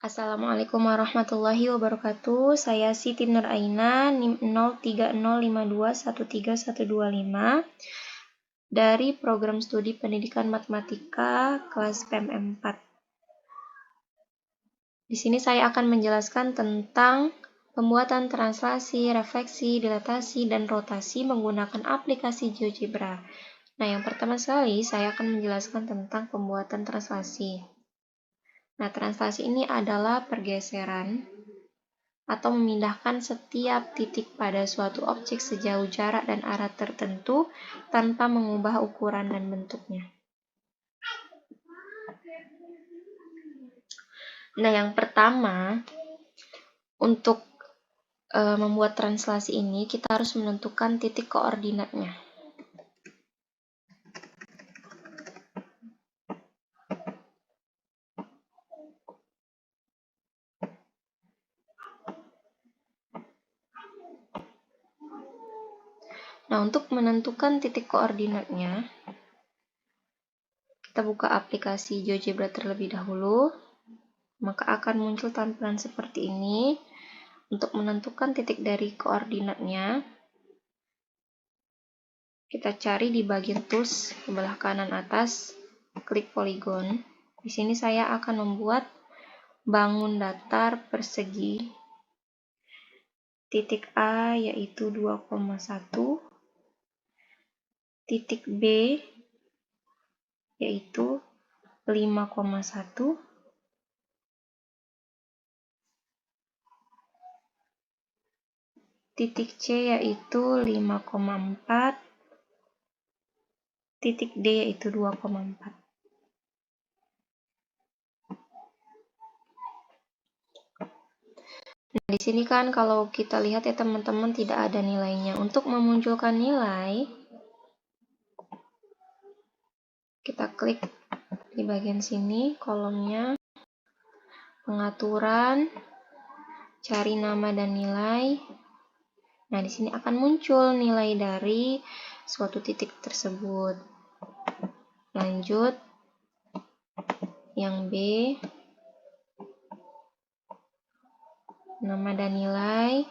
Assalamualaikum warahmatullahi wabarakatuh. Saya Siti Nur Aina, NIM 0305213125 dari Program Studi Pendidikan Matematika kelas PMM 4. Di sini saya akan menjelaskan tentang pembuatan translasi, refleksi, dilatasi, dan rotasi menggunakan aplikasi GeoGebra. Nah, yang pertama sekali saya akan menjelaskan tentang pembuatan translasi. Nah, translasi ini adalah pergeseran atau memindahkan setiap titik pada suatu objek sejauh jarak dan arah tertentu tanpa mengubah ukuran dan bentuknya. Nah, yang pertama, untuk membuat translasi ini, kita harus menentukan titik koordinatnya. Nah, untuk menentukan titik koordinatnya, kita buka aplikasi GeoGebra terlebih dahulu, maka akan muncul tampilan seperti ini. Untuk menentukan titik dari koordinatnya, kita cari di bagian tools sebelah kanan atas, klik poligon. Di sini saya akan membuat bangun datar persegi. Titik A yaitu 2,1, titik B yaitu 5,1, titik C yaitu 5,4, titik D yaitu 2,4. Nah, di sini kan kalau kita lihat ya teman-teman tidak ada nilainya. Untuk memunculkan nilai, kita klik di bagian sini kolomnya, pengaturan, cari nama dan nilai. Nah, di sini akan muncul nilai dari suatu titik tersebut. Lanjut, yang B, nama dan nilai.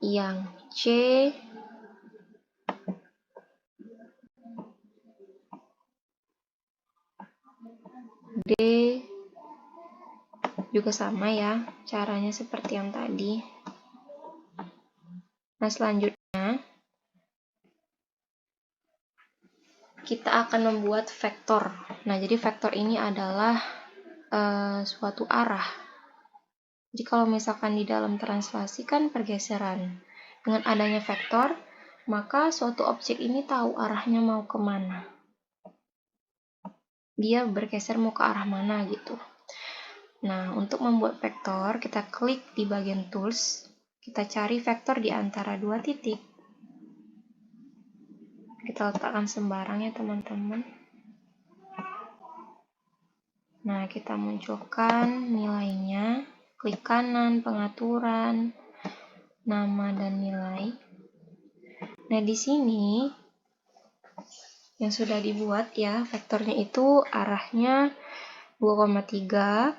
Yang C, D, juga sama ya, caranya seperti yang tadi. Nah, selanjutnya kita akan membuat vektor. Nah, jadi vektor ini adalah suatu arah. Jadi kalau misalkan di dalam translasi kan pergeseran. Dengan adanya vektor, maka suatu objek ini tahu arahnya mau kemana. Dia bergeser mau ke arah mana gitu. Nah, untuk membuat vektor, kita klik di bagian tools. Kita cari vektor di antara dua titik. Kita letakkan sembarang ya teman-teman. Nah, kita munculkan nilainya. Klik kanan, pengaturan, nama dan nilai. Nah, di sini yang sudah dibuat ya, vektornya itu arahnya 2,3,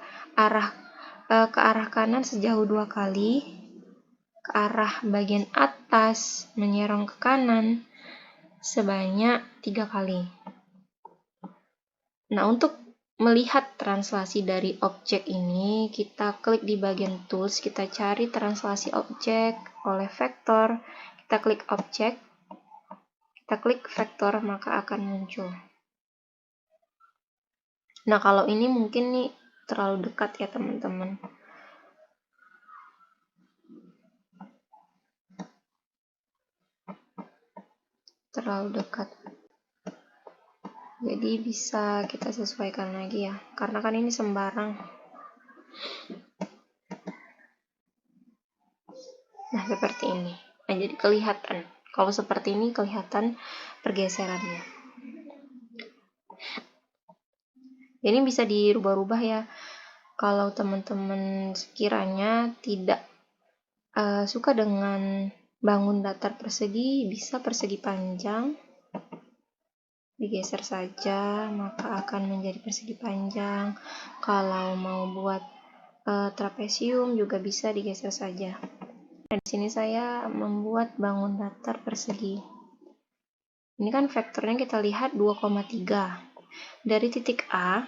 ke arah kanan sejauh 2 kali, ke arah bagian atas menyerong ke kanan sebanyak 3 kali. Nah, untuk melihat translasi dari objek ini, kita klik di bagian tools, kita cari translasi objek oleh vektor, kita klik objek, kita klik vektor, maka akan muncul. Nah, kalau ini mungkin nih terlalu dekat ya teman-teman. Terlalu dekat. Jadi bisa kita sesuaikan lagi ya, karena kan ini sembarang. Nah, seperti ini. Nah, jadi kelihatan. Kalau seperti ini kelihatan pergeserannya. Ini bisa dirubah-rubah ya. Kalau teman-teman sekiranya tidak suka dengan bangun datar persegi, bisa persegi panjang. Digeser saja, maka akan menjadi persegi panjang. Kalau mau buat trapesium juga bisa digeser saja. Nah, di sini saya membuat bangun datar persegi. Ini kan vektornya kita lihat 2,3. Dari titik A,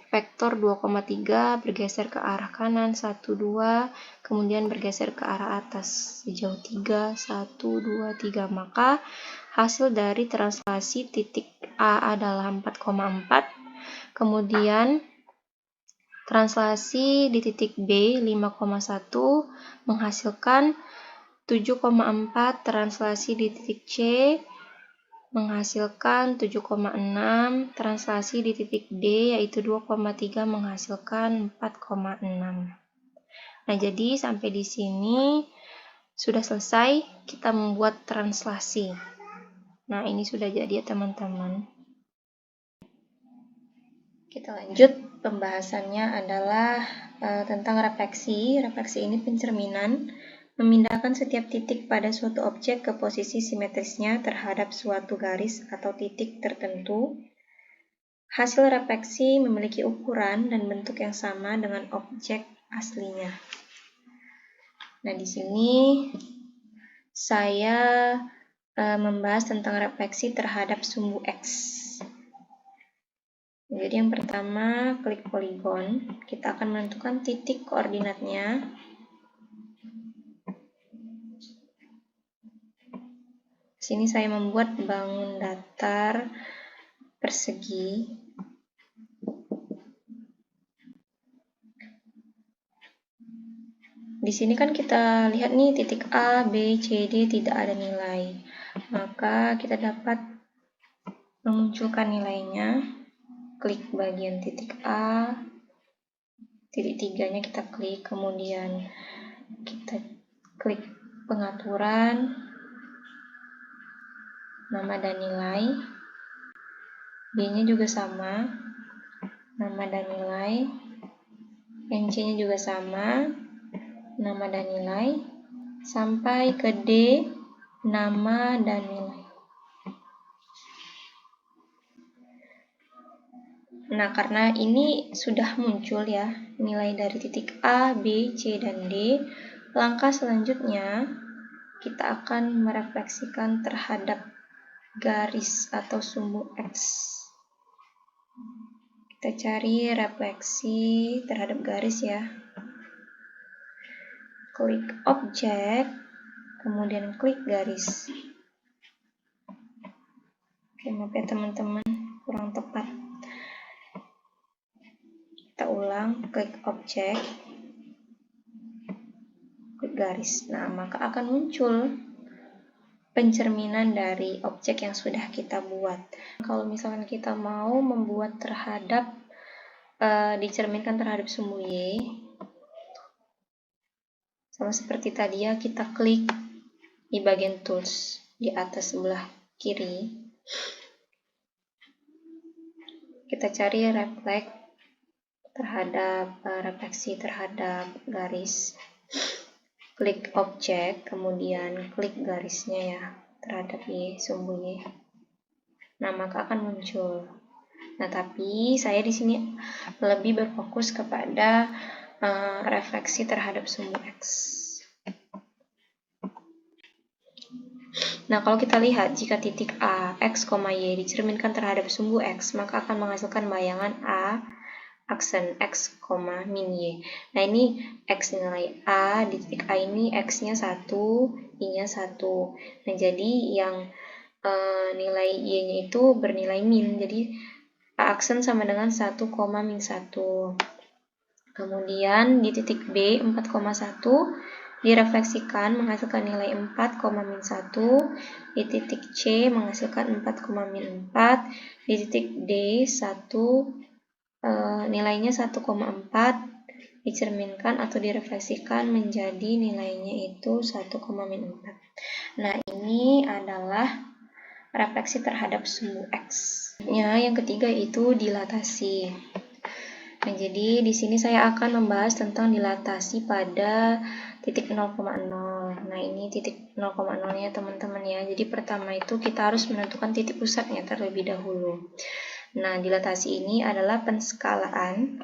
vektor 2,3 bergeser ke arah kanan 1, 2, kemudian bergeser ke arah atas sejauh 3, 1, 2, 3. Maka hasil dari translasi titik A adalah 4,4. Kemudian translasi di titik B 5,1 menghasilkan 7,4. Translasi di titik C menghasilkan 7,6, translasi di titik D yaitu 2,3 menghasilkan 4,6. Nah, jadi sampai di sini sudah selesai kita membuat translasi. Nah, ini sudah jadi ya teman-teman. Kita lanjut, pembahasannya adalah tentang refleksi. Refleksi ini pencerminan, memindahkan setiap titik pada suatu objek ke posisi simetrisnya terhadap suatu garis atau titik tertentu. Hasil refleksi memiliki ukuran dan bentuk yang sama dengan objek aslinya. Nah, di sini saya membahas tentang refleksi terhadap sumbu X. Jadi yang pertama, klik poligon. Kita akan menentukan titik koordinatnya. Sini saya membuat bangun datar persegi. Di sini kan kita lihat nih titik A, B, C, D tidak ada nilai. Maka kita dapat memunculkan nilainya. Klik bagian titik A, titik 3-nya kita klik, kemudian kita klik pengaturan, nama dan nilai. B-nya juga sama, nama dan nilai. Yang C-nya juga sama, nama dan nilai. Sampai ke D, nama dan nilai. Nah, karena ini sudah muncul ya nilai dari titik A, B, C, dan D, langkah selanjutnya kita akan merefleksikan terhadap garis atau sumbu X. Kita cari refleksi terhadap garis ya. Klik objek, kemudian klik garis. Oke, maaf ya teman-teman, kurang tepat. Kita ulang, klik objek, klik garis. Nah, maka akan muncul pencerminan dari objek yang sudah kita buat. Kalau misalkan kita mau membuat terhadap dicerminkan terhadap sumbu Y, sama seperti tadi ya, kita klik di bagian tools di atas sebelah kiri. Kita cari refleksi terhadap garis. Klik objek, kemudian klik garisnya ya terhadap Y, sumbu Y. Nah, maka akan muncul. Nah, tapi saya di sini lebih berfokus kepada refleksi terhadap sumbu X. Nah, kalau kita lihat jika titik A, X, Y dicerminkan terhadap sumbu X, maka akan menghasilkan bayangan A, aksen X, min Y. Nah, ini X nilai A, di titik A ini X-nya 1, Y-nya 1. Nah, jadi yang nilai Y-nya itu bernilai min, jadi A aksen sama dengan 1, min 1. Kemudian di titik B 4,1 direfleksikan menghasilkan nilai 4, min 1. Di titik C menghasilkan 4, min 4. Di titik D 1 nilainya 1,4 dicerminkan atau direfleksikan menjadi nilainya itu 1, min 4. Nah, ini adalah refleksi terhadap sumbu X. Yang ketiga itu dilatasi. Nah, jadi di sini saya akan membahas tentang dilatasi pada titik 0,0. Nah, ini titik 0,0-nya teman-teman ya. Jadi pertama itu kita harus menentukan titik pusatnya terlebih dahulu. Nah, dilatasi ini adalah penskalaan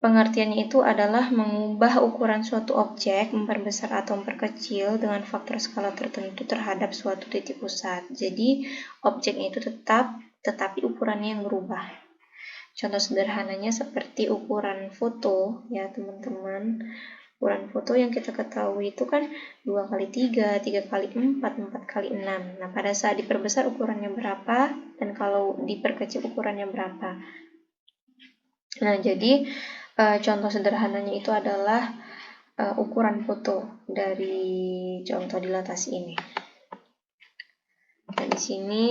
Pengertiannya itu adalah mengubah ukuran suatu objek, memperbesar atau memperkecil dengan faktor skala tertentu terhadap suatu titik pusat. Jadi, objeknya itu tetap, tetapi ukurannya yang berubah. Contoh sederhananya seperti ukuran foto, ya teman-teman. Ukuran foto yang kita ketahui itu kan 2x3, 3x4, 4x6. Nah, pada saat diperbesar ukurannya berapa, dan kalau diperkecil ukurannya berapa. Nah, jadi contoh sederhananya itu adalah ukuran foto dari contoh dilatasi ini. Nah, di sini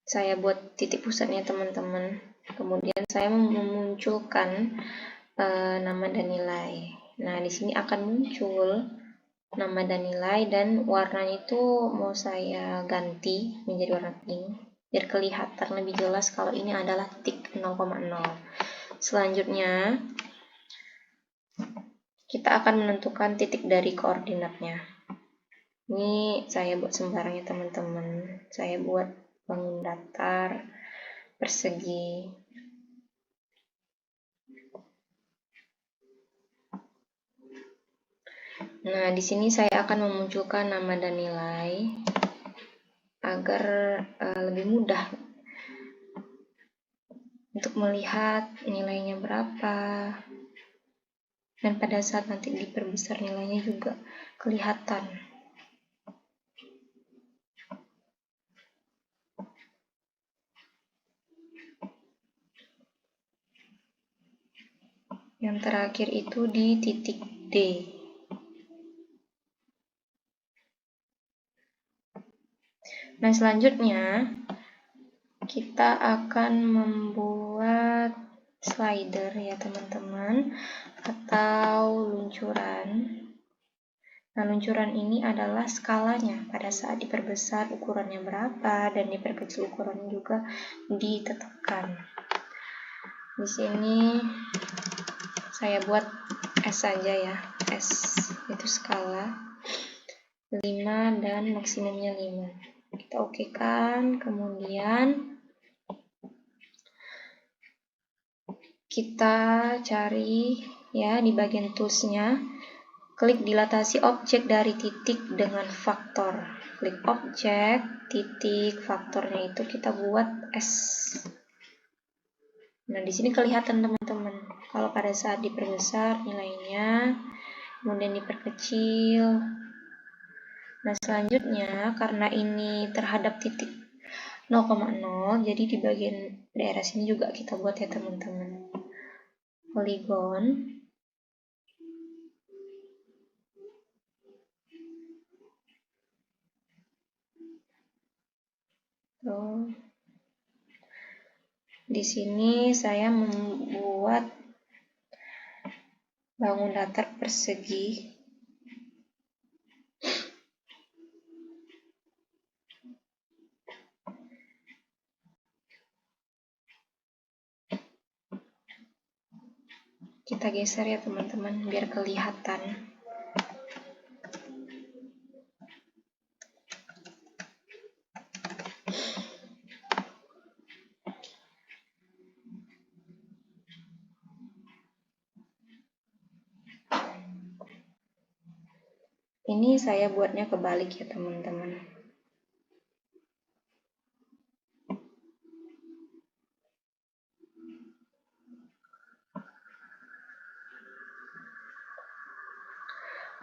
saya buat titik pusatnya teman-teman. Kemudian saya memunculkan nama dan nilai. Nah, di sini akan muncul nama dan nilai, dan warnanya itu mau saya ganti menjadi warna pink biar kelihatan lebih jelas kalau ini adalah titik 0,0. Selanjutnya, kita akan menentukan titik dari koordinatnya. Ini saya buat sembarang ya teman-teman. Saya buat bangun datar, persegi. Nah, di sini saya akan memunculkan nama dan nilai agar lebih mudah untuk melihat nilainya berapa. Dan pada saat nanti diperbesar nilainya juga kelihatan. Yang terakhir itu di titik D. Nah, selanjutnya kita akan membuat slider ya teman-teman, atau luncuran. Nah, luncuran ini adalah skalanya. Pada saat diperbesar ukurannya berapa, dan diperkecil ukurannya juga ditetapkan. Di sini saya buat S saja ya. S itu skala 5 dan maksimumnya 5. Kita okekan, kemudian kita cari ya di bagian toolsnya, klik dilatasi objek dari titik dengan faktor. Klik objek, titik, faktornya itu kita buat S. Nah, di sini kelihatan teman-teman. Kalau pada saat diperbesar nilainya, kemudian diperkecil. Nah, selanjutnya karena ini terhadap titik 0,0, jadi di bagian daerah sini juga kita buat ya teman-teman. Poligon. Tuh. Di sini saya membuat bangun datar persegi. Kita geser ya teman-teman biar kelihatan. Ini saya buatnya kebalik ya teman-teman.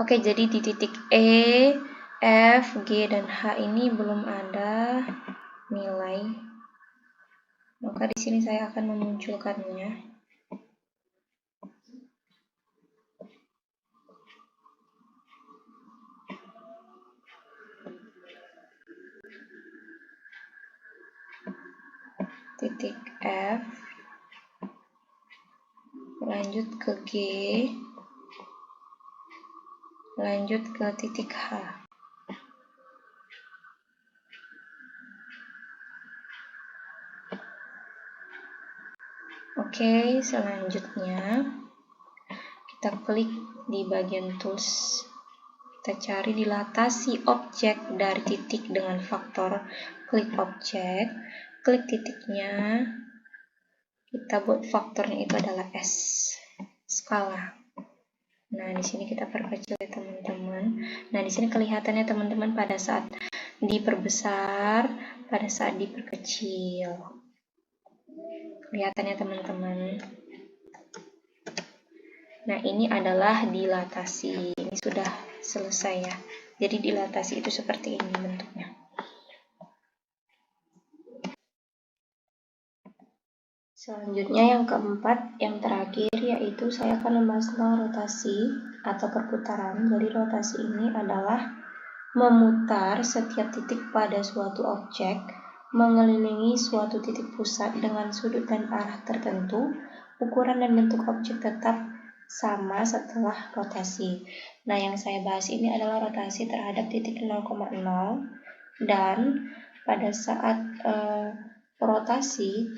Oke, jadi di titik E, F, G, dan H ini belum ada nilai. Maka di sini saya akan memunculkannya. Titik F, lanjut ke G, lanjut ke titik H. Oke, selanjutnya kita klik di bagian tools. Kita cari dilatasi objek dari titik dengan faktor. Klik objek, klik titiknya, kita buat faktornya itu adalah S skala. Nah, di sini kita perkecil ya teman-teman. Nah, di sini kelihatannya teman-teman pada saat diperbesar, pada saat diperkecil. Kelihatannya teman-teman. Nah, ini adalah dilatasi. Ini sudah selesai ya. Jadi dilatasi itu seperti ini bentuknya. Selanjutnya yang keempat, yang terakhir, yaitu saya akan membahas tentang rotasi atau perputaran. Jadi rotasi ini adalah memutar setiap titik pada suatu objek, mengelilingi suatu titik pusat dengan sudut dan arah tertentu. Ukuran dan bentuk objek tetap sama setelah rotasi. Nah, yang saya bahas ini adalah rotasi terhadap titik 0,0, dan pada saat rotasi,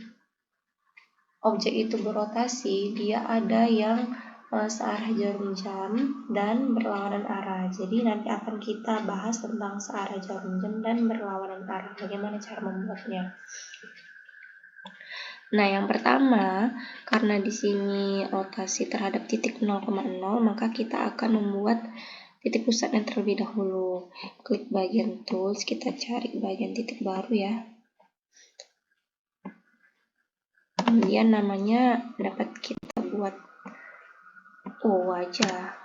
objek itu berotasi, dia ada yang searah jarum jam dan berlawanan arah. Jadi nanti akan kita bahas tentang searah jarum jam dan berlawanan arah, bagaimana cara membuatnya. Nah, yang pertama, karena di sini rotasi terhadap titik 0,0, maka kita akan membuat titik pusatnya terlebih dahulu. Klik bagian tools, kita cari bagian titik baru ya. Kemudian namanya dapat kita buat O aja.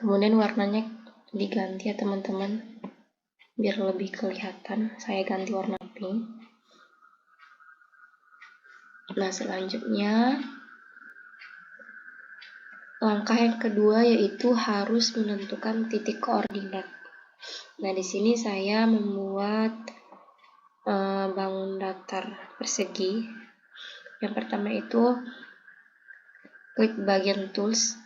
Kemudian warnanya diganti ya teman-teman, biar lebih kelihatan. Saya ganti warna pink. Nah, selanjutnya langkah yang kedua yaitu harus menentukan titik koordinat. Nah, di sini saya membuat bangun datar persegi. Yang pertama itu klik bagian tools,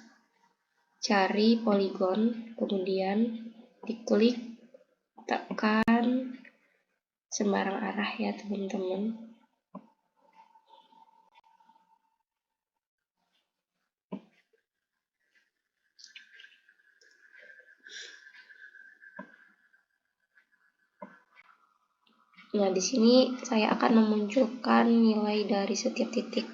cari poligon, kemudian diklik, tekan sembarang arah ya teman-teman. Nah, di sini saya akan memunculkan nilai dari setiap titik.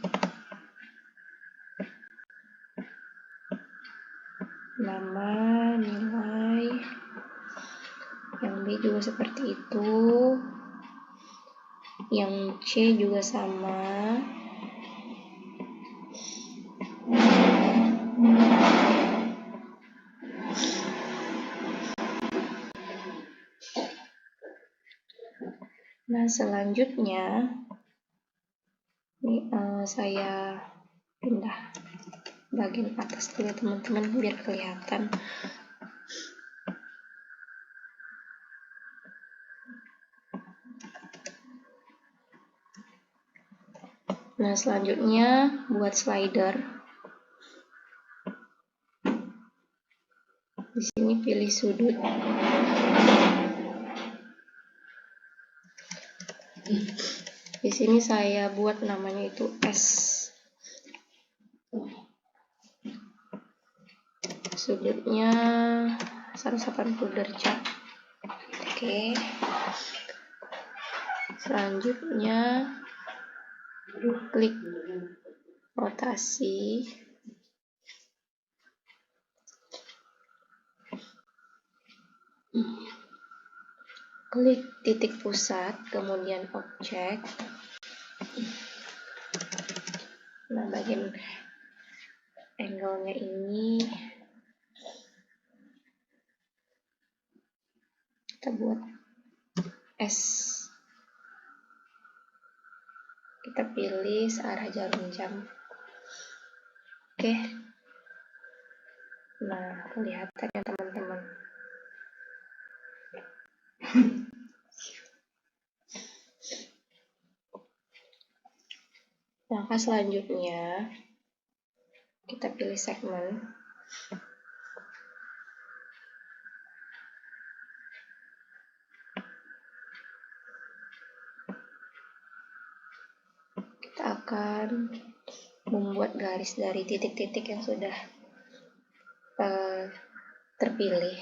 Nama, nilai, yang B juga seperti itu, yang C juga sama. Nah, selanjutnya ini saya pindah bagian atas dulu teman-teman biar kelihatan. Nah, selanjutnya buat slider. Di sini pilih sudut. Di sini saya buat namanya itu S. Sudutnya 180 derajat. Oke. Selanjutnya klik rotasi. Klik titik pusat, kemudian objek. Nah, bagian angle-nya ini kita buat S. Kita pilih searah jarum jam. Oke. Nah, kelihatan ya teman-teman. Langkah selanjutnya kita pilih segmen. akan membuat garis dari titik-titik yang sudah terpilih.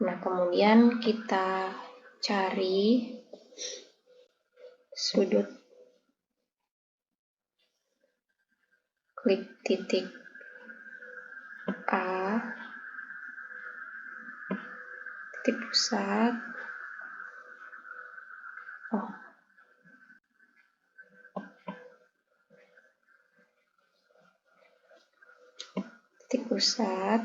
Nah, kemudian kita cari sudut klik titik A, titik pusat, titik pusat.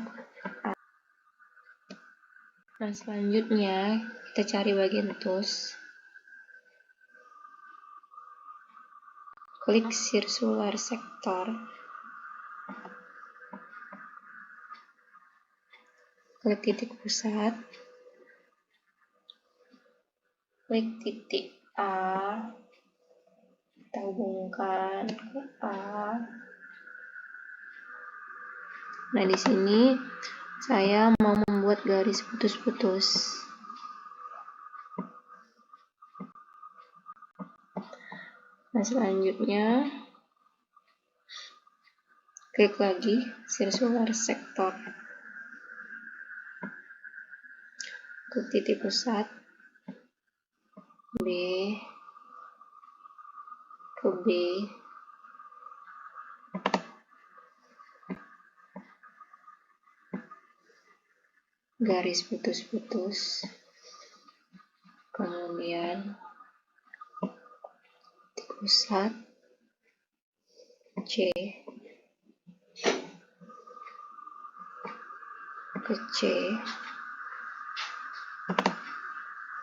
Nah, selanjutnya kita cari bagian tus. Klik circular sector. Klik titik pusat. Klik titik A. Kita hubungkan ke A. Nah, di sini saya mau membuat garis putus-putus. Nah, selanjutnya klik lagi circular sector. Klik titik pusat B ke B. Garis putus-putus. Kemudian titik pusat C ke C.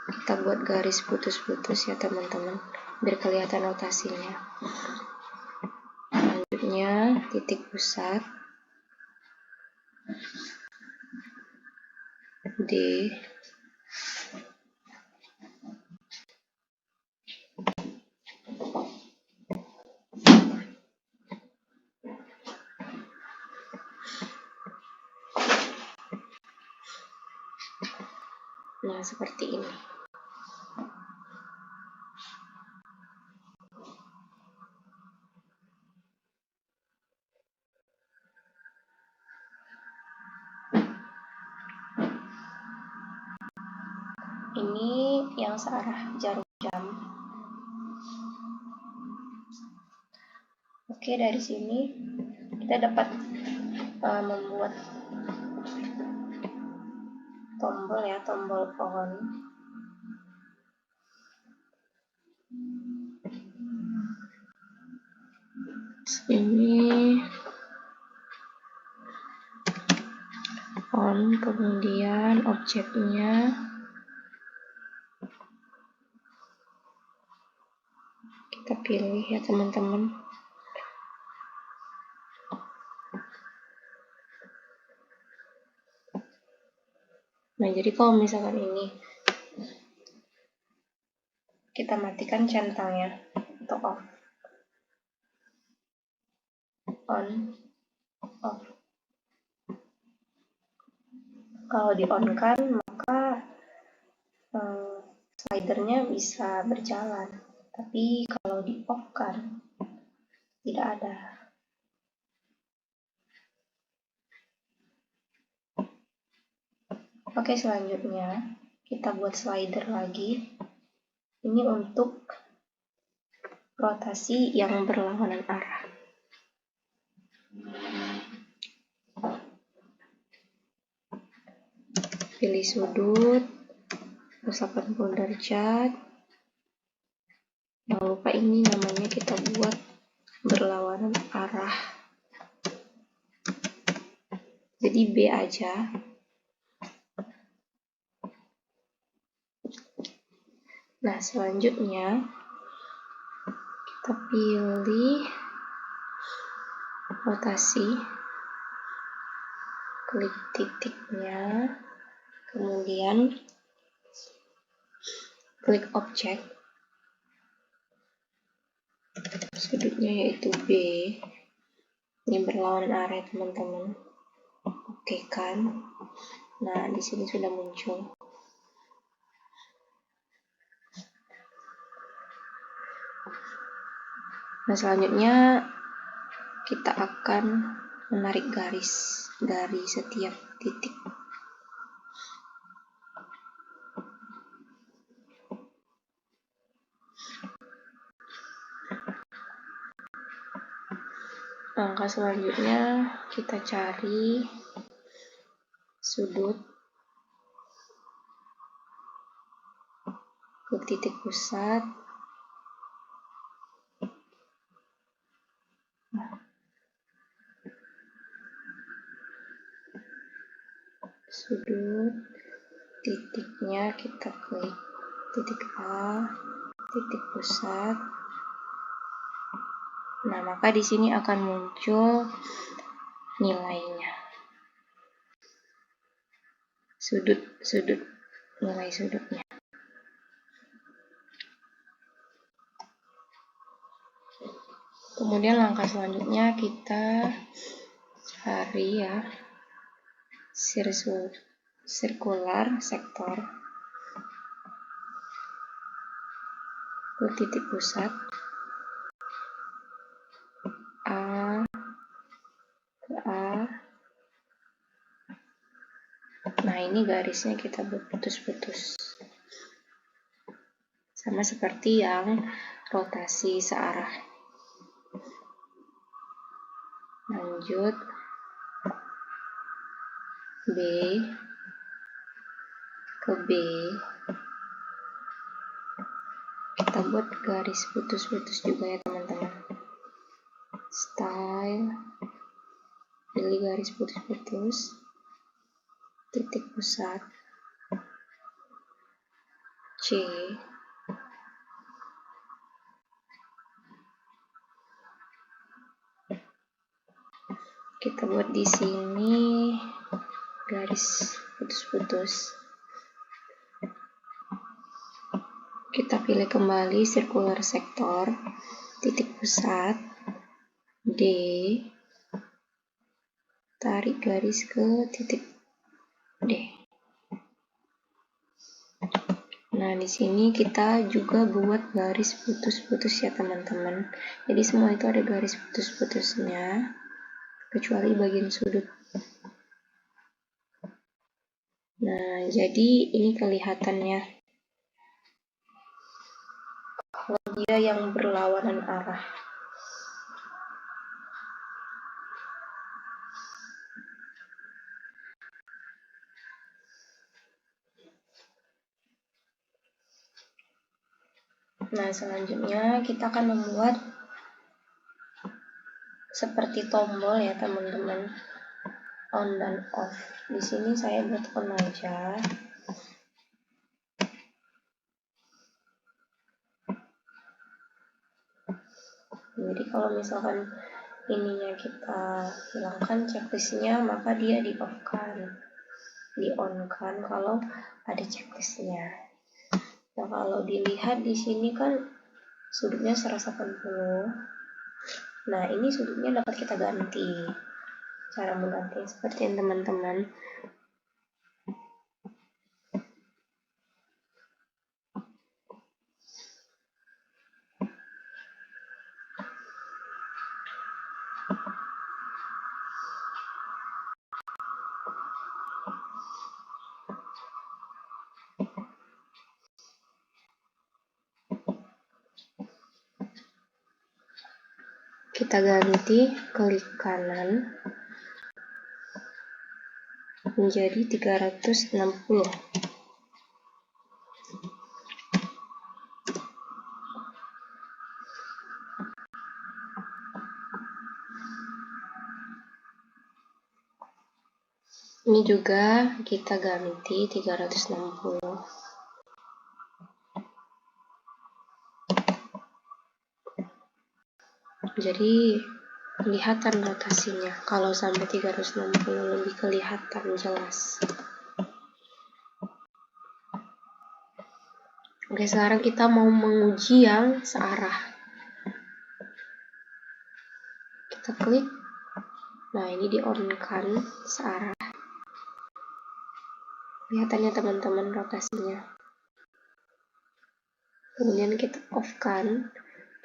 Kita buat garis putus-putus ya teman-teman, biar kelihatan notasinya. Selanjutnya titik pusat D. Nah, seperti ini. Ini yang searah jarum jam. Oke, dari sini kita dapat membuat tombol ya, tombol on. Ini on, kemudian objeknya kita pilih ya teman-teman. Nah, jadi kalau misalkan ini kita matikan centangnya atau off, on, off. Kalau di on kan maka slidernya bisa berjalan, tapi kalau di off kan tidak ada. Oke, selanjutnya kita buat slider lagi. Ini untuk rotasi yang berlawanan arah. Pilih sudut 180 derajat. Jangan lupa ini namanya kita buat berlawanan arah. Jadi B aja. Nah, selanjutnya kita pilih rotasi, klik titiknya, kemudian klik objek, sudutnya yaitu B. Ini berlawanan arah teman-teman. Oke kan? Nah, di sini sudah muncul. Nah, selanjutnya kita akan menarik garis dari setiap titik. Langkah selanjutnya kita cari sudut ke titik pusat. Sudut titiknya kita klik titik A, titik pusat. Nah, maka di sini akan muncul nilainya. Nilai sudutnya. Kemudian langkah selanjutnya kita cari ya circular sector ke titik pusat A ke A. Nah, ini garisnya kita buat putus-putus. Sama seperti yang rotasi searah. Lanjut B ke B. Kita buat garis putus-putus juga ya teman-teman. Style, pilih garis putus-putus, titik pusat C. Kita buat di sini garis putus-putus. Kita pilih kembali circular sector, titik pusat D, tarik garis ke titik D. Nah, di sini kita juga buat garis putus-putus ya teman-teman. Jadi semua itu ada garis putus-putusnya, kecuali bagian sudut. Nah, jadi ini kelihatannya kalau dia yang berlawanan arah. Nah, selanjutnya kita akan membuat seperti tombol ya teman-teman, on dan off. Di sini saya buat on aja. Jadi kalau misalkan ininya kita hilangkan checklistnya, maka dia di off kan, di on kan kalau ada checklistnya. Nah, kalau dilihat di sini kan sudutnya 180. Nah, ini sudutnya dapat kita ganti. Cara mengganti seperti yang teman-teman. Kita ganti klik kanan menjadi 360. Ini juga kita ganti 360. Jadi kelihatan rotasinya. Kalau sampai 360 lebih kelihatan jelas. Oke, sekarang kita mau menguji yang searah. Kita klik. Nah, ini di on kan searah. Kelihatannya teman-teman rotasinya. Kemudian kita off kan.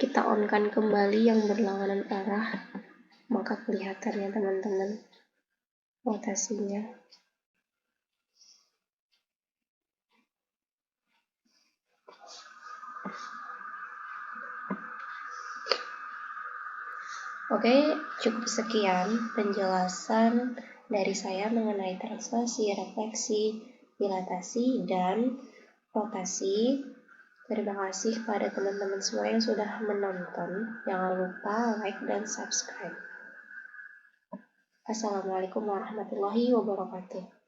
kita on-kan kembali yang berlawanan arah, maka kelihatannya teman-teman rotasinya. Oke, cukup sekian penjelasan dari saya mengenai translasi, refleksi, dilatasi, dan rotasi. Terima kasih pada teman-teman semua yang sudah menonton. Jangan lupa like dan subscribe. Assalamualaikum warahmatullahi wabarakatuh.